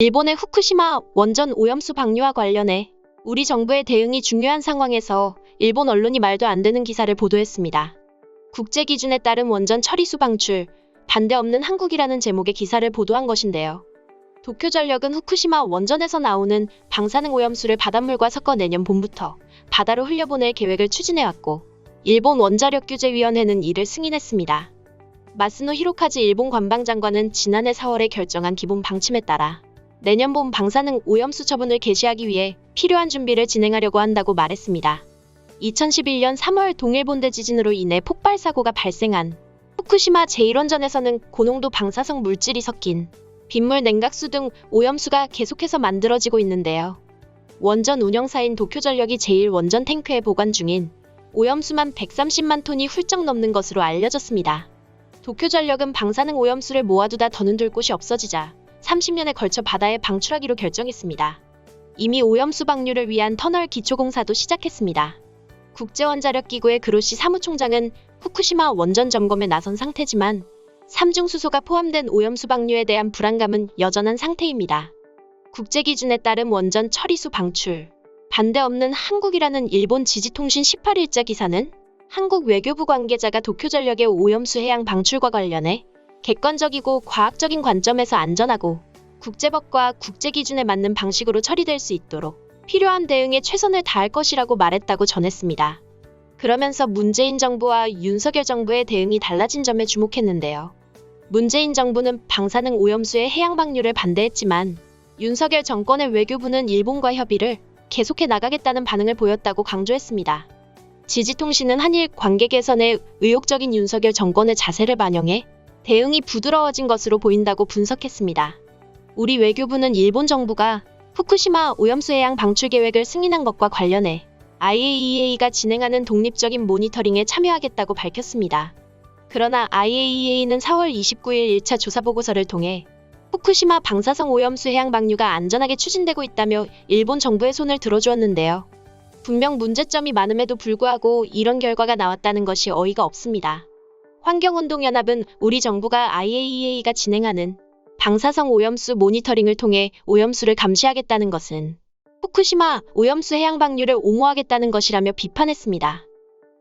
일본의 후쿠시마 원전 오염수 방류와 관련해 우리 정부의 대응이 중요한 상황에서 일본 언론이 말도 안 되는 기사를 보도했습니다. 국제 기준에 따른 원전 처리수 방출, 반대 없는 한국이라는 제목의 기사를 보도한 것인데요. 도쿄전력은 후쿠시마 원전에서 나오는 방사능 오염수를 바닷물과 섞어 내년 봄부터 바다로 흘려보낼 계획을 추진해왔고, 일본 원자력규제위원회는 이를 승인했습니다. 마스노 히로카즈 일본 관방장관은 지난해 4월에 결정한 기본 방침에 따라 내년 봄 방사능 오염수 처분을 개시하기 위해 필요한 준비를 진행하려고 한다고 말했습니다. 2011년 3월 동일본대 지진으로 인해 폭발 사고가 발생한 후쿠시마 제1원전에서는 고농도 방사성 물질이 섞인 빗물 냉각수 등 오염수가 계속해서 만들어지고 있는데요. 원전 운영사인 도쿄전력이 제1원전 탱크에 보관 중인 오염수만 130만 톤이 훌쩍 넘는 것으로 알려졌습니다. 도쿄전력은 방사능 오염수를 모아두다 더는 둘 곳이 없어지자 30년에 걸쳐 바다에 방출하기로 결정했습니다. 이미 오염수 방류를 위한 터널 기초공사도 시작했습니다. 국제원자력기구의 그로시 사무총장은 후쿠시마 원전 점검에 나선 상태지만 삼중수소가 포함된 오염수 방류에 대한 불안감은 여전한 상태입니다. 국제기준에 따른 원전 처리수 방출, 반대 없는 한국이라는 일본 지지통신 18일자 기사는 한국 외교부 관계자가 도쿄전력의 오염수 해양 방출과 관련해 객관적이고 과학적인 관점에서 안전하고 국제법과 국제기준에 맞는 방식으로 처리될 수 있도록 필요한 대응에 최선을 다할 것이라고 말했다고 전했습니다. 그러면서 문재인 정부와 윤석열 정부의 대응이 달라진 점에 주목했는데요. 문재인 정부는 방사능 오염수의 해양 방류를 반대했지만 윤석열 정권의 외교부는 일본과 협의를 계속해 나가겠다는 반응을 보였다고 강조했습니다. 지지통신은 한일 관계 개선에 의욕적인 윤석열 정권의 자세를 반영해 대응이 부드러워진 것으로 보인다고 분석했습니다. 우리 외교부는 일본 정부가 후쿠시마 오염수 해양 방출 계획을 승인한 것과 관련해 IAEA가 진행하는 독립적인 모니터링에 참여하겠다고 밝혔습니다. 그러나 IAEA는 4월 29일 1차 조사 보고서를 통해 후쿠시마 방사성 오염수 해양 방류가 안전하게 추진되고 있다며 일본 정부의 손을 들어주었는데요. 분명 문제점이 많음에도 불구하고 이런 결과가 나왔다는 것이 어이가 없습니다. 환경운동연합은 우리 정부가 IAEA가 진행하는 방사성 오염수 모니터링을 통해 오염수를 감시하겠다는 것은 후쿠시마 오염수 해양 방류를 옹호하겠다는 것이라며 비판했습니다.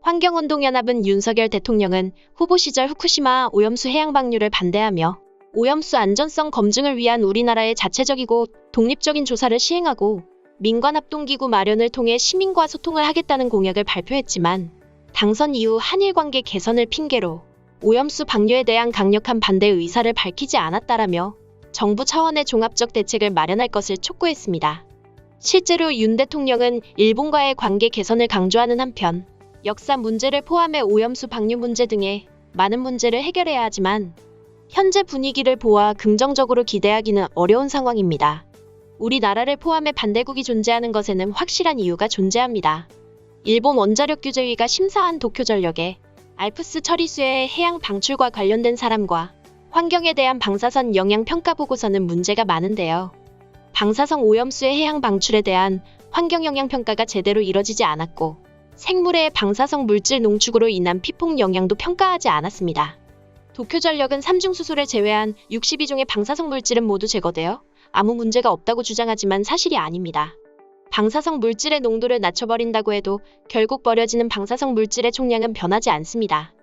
환경운동연합은 윤석열 대통령은 후보 시절 후쿠시마 오염수 해양 방류를 반대하며 오염수 안전성 검증을 위한 우리나라의 자체적이고 독립적인 조사를 시행하고 민관합동기구 마련을 통해 시민과 소통을 하겠다는 공약을 발표했지만 당선 이후 한일 관계 개선을 핑계로 오염수 방류에 대한 강력한 반대 의사를 밝히지 않았다라며 정부 차원의 종합적 대책을 마련할 것을 촉구했습니다. 실제로 윤 대통령은 일본과의 관계 개선을 강조하는 한편 역사 문제를 포함해 오염수 방류 문제 등의 많은 문제를 해결해야 하지만 현재 분위기를 보아 긍정적으로 기대하기는 어려운 상황입니다. 우리나라를 포함해 반대국이 존재하는 것에는 확실한 이유가 존재합니다. 일본 원자력규제위가 심사한 도쿄전력의 알프스 처리수의 해양 방출과 관련된 사람과 환경에 대한 방사선 영향 평가 보고서는 문제가 많은데요. 방사성 오염수의 해양 방출에 대한 환경 영향 평가가 제대로 이뤄지지 않았고 생물의 방사성 물질 농축으로 인한 피폭 영향도 평가하지 않았습니다. 도쿄전력은 삼중수소를 제외한 62종의 방사성 물질은 모두 제거되어 아무 문제가 없다고 주장하지만 사실이 아닙니다. 방사성 물질의 농도를 낮춰버린다고 해도 결국 버려지는 방사성 물질의 총량은 변하지 않습니다.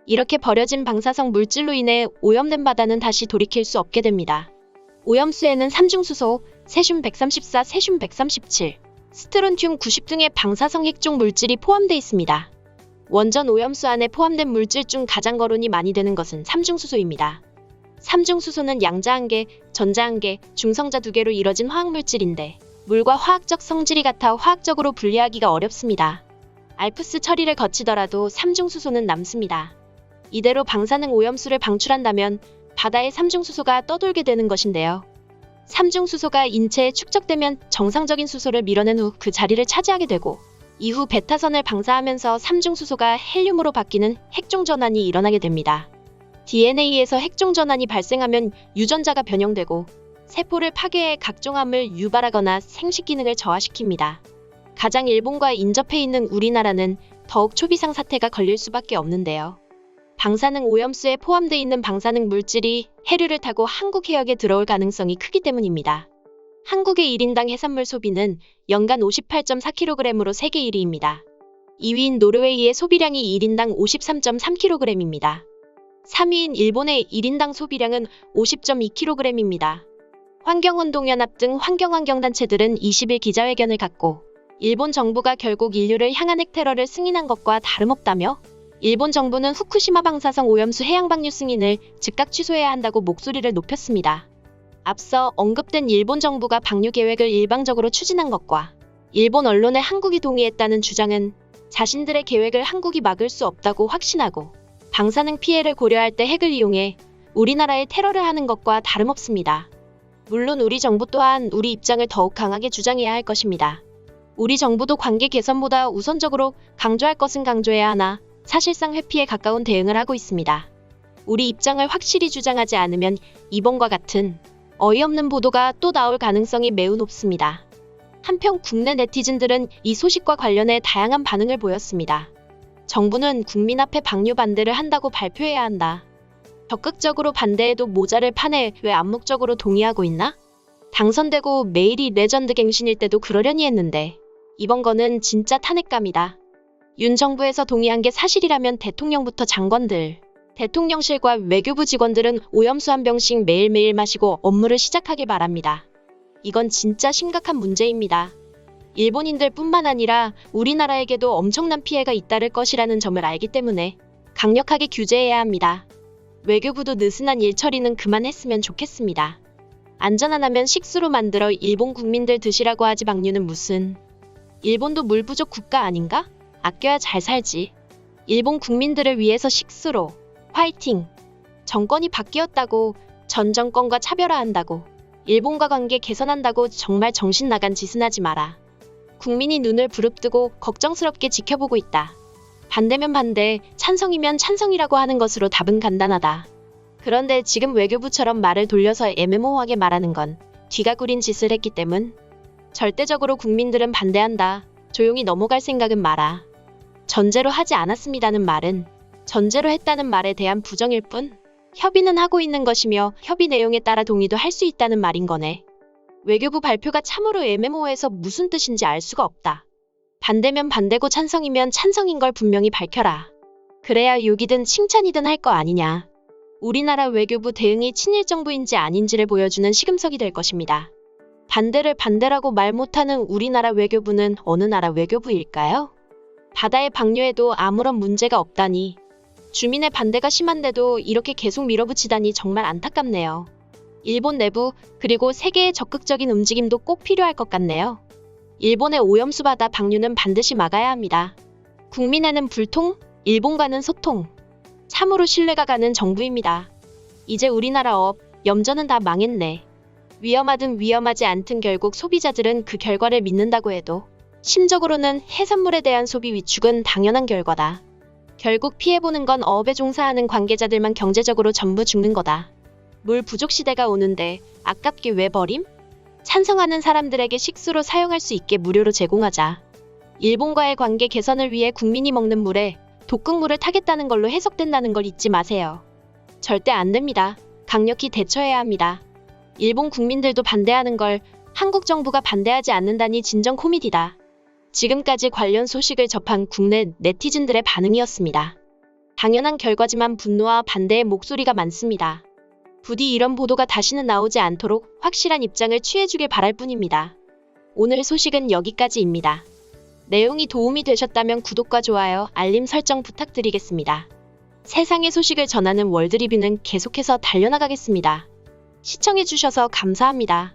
이렇게 버려진 방사성 물질로 인해 오염된 바다는 다시 돌이킬 수 없게 됩니다. 오염수에는 삼중수소, 세슘 134, 세슘 137, 스트론튬 90 등의 방사성 핵종 물질이 포함되어 있습니다. 원전 오염수 안에 포함된 물질 중 가장 거론이 많이 되는 것은 삼중수소입니다. 삼중수소는 양자 1개, 전자 1개, 중성자 2개로 이뤄진 화학물질인데 물과 화학적 성질이 같아 화학적으로 분리하기가 어렵습니다. 알프스 처리를 거치더라도 삼중수소는 남습니다. 이대로 방사능 오염수를 방출한다면 바다에 삼중수소가 떠돌게 되는 것인데요. 삼중수소가 인체에 축적되면 정상적인 수소를 밀어낸 후 그 자리를 차지하게 되고 이후 베타선을 방사하면서 삼중수소가 헬륨으로 바뀌는 핵종전환이 일어나게 됩니다. DNA에서 핵종전환이 발생하면 유전자가 변형되고 세포를 파괴해 각종 암을 유발하거나 생식 기능을 저하시킵니다. 가장 일본과 인접해 있는 우리나라는 더욱 초비상 사태가 걸릴 수밖에 없는데요. 방사능 오염수에 포함되어 있는 방사능 물질이 해류를 타고 한국 해역에 들어올 가능성이 크기 때문입니다. 한국의 1인당 해산물 소비는 연간 58.4kg으로 세계 1위입니다. 2위인 노르웨이의 소비량이 1인당 53.3kg입니다. 3위인 일본의 1인당 소비량은 50.2kg입니다. 환경운동연합 등 환경단체들은 20일 기자회견을 갖고 일본 정부가 결국 인류를 향한 핵테러를 승인한 것과 다름없다며 일본 정부는 후쿠시마 방사성 오염수 해양 방류 승인을 즉각 취소해야 한다고 목소리를 높였습니다. 앞서 언급된 일본 정부가 방류 계획을 일방적으로 추진한 것과 일본 언론의 한국이 동의했다는 주장은 자신들의 계획을 한국이 막을 수 없다고 확신하고 방사능 피해를 고려할 때 핵을 이용해 우리나라에 테러를 하는 것과 다름없습니다. 물론 우리 정부 또한 우리 입장을 더욱 강하게 주장해야 할 것입니다. 우리 정부도 관계 개선보다 우선적으로 강조할 것은 강조해야 하나 사실상 회피에 가까운 대응을 하고 있습니다. 우리 입장을 확실히 주장하지 않으면 이번과 같은 어이없는 보도가 또 나올 가능성이 매우 높습니다. 한편 국내 네티즌들은 이 소식과 관련해 다양한 반응을 보였습니다. 정부는 국민 앞에 방류 반대를 한다고 발표해야 한다. 적극적으로 반대해도 모자를 파네 왜 암묵적으로 동의하고 있나? 당선되고 매일이 레전드 갱신일 때도 그러려니 했는데 이번 거는 진짜 탄핵감이다. 윤 정부에서 동의한 게 사실이라면 대통령부터 장관들, 대통령실과 외교부 직원들은 오염수 한 병씩 매일매일 마시고 업무를 시작하길 바랍니다. 이건 진짜 심각한 문제입니다. 일본인들 뿐만 아니라 우리나라에게도 엄청난 피해가 잇따를 것이라는 점을 알기 때문에 강력하게 규제해야 합니다. 외교부도 느슨한 일 처리는 그만했으면 좋겠습니다. 안전하다면 식수로 만들어 일본 국민들 드시라고 하지 방류는 무슨. 일본도 물 부족 국가 아닌가? 아껴야 잘 살지. 일본 국민들을 위해서 식수로. 화이팅! 정권이 바뀌었다고, 전 정권과 차별화한다고, 일본과 관계 개선한다고 정말 정신 나간 짓은 하지 마라. 국민이 눈을 부릅뜨고 걱정스럽게 지켜보고 있다. 반대면 반대, 찬성이면 찬성이라고 하는 것으로 답은 간단하다. 그런데 지금 외교부처럼 말을 돌려서 애매모호하게 말하는 건 뒤가 구린 짓을 했기 때문. 절대적으로 국민들은 반대한다. 조용히 넘어갈 생각은 마라. 전제로 하지 않았습니다는 말은 전제로 했다는 말에 대한 부정일 뿐 협의는 하고 있는 것이며 협의 내용에 따라 동의도 할 수 있다는 말인 거네. 외교부 발표가 참으로 애매모호해서 무슨 뜻인지 알 수가 없다. 반대면 반대고 찬성이면 찬성인 걸 분명히 밝혀라. 그래야 욕이든 칭찬이든 할 거 아니냐. 우리나라 외교부 대응이 친일 정부인지 아닌지를 보여주는 시금석이 될 것입니다. 반대를 반대라고 말 못하는 우리나라 외교부는 어느 나라 외교부일까요? 바다의 방류에도 아무런 문제가 없다니. 주민의 반대가 심한데도 이렇게 계속 밀어붙이다니 정말 안타깝네요. 일본 내부 그리고 세계의 적극적인 움직임도 꼭 필요할 것 같네요. 일본의 오염수 바다 방류는 반드시 막아야 합니다. 국민에는 불통, 일본과는 소통. 참으로 신뢰가 가는 정부입니다. 이제 우리나라 업, 염전은 다 망했네. 위험하든 위험하지 않든 결국 소비자들은 그 결과를 믿는다고 해도 심적으로는 해산물에 대한 소비 위축은 당연한 결과다. 결국 피해보는 건 어업에 종사하는 관계자들만 경제적으로 전부 죽는 거다. 물 부족 시대가 오는데 아깝게 왜 버림? 찬성하는 사람들에게 식수로 사용할 수 있게 무료로 제공하자. 일본과의 관계 개선을 위해 국민이 먹는 물에 독극물을 타겠다는 걸로 해석된다는 걸 잊지 마세요. 절대 안 됩니다. 강력히 대처해야 합니다. 일본 국민들도 반대하는 걸 한국 정부가 반대하지 않는다니 진정 코미디다. 지금까지 관련 소식을 접한 국내 네티즌들의 반응이었습니다. 당연한 결과지만 분노와 반대의 목소리가 많습니다. 부디 이런 보도가 다시는 나오지 않도록 확실한 입장을 취해주길 바랄 뿐입니다. 오늘 소식은 여기까지입니다. 내용이 도움이 되셨다면 구독과 좋아요, 알림 설정 부탁드리겠습니다. 세상의 소식을 전하는 월드리뷰는 계속해서 달려나가겠습니다. 시청해주셔서 감사합니다.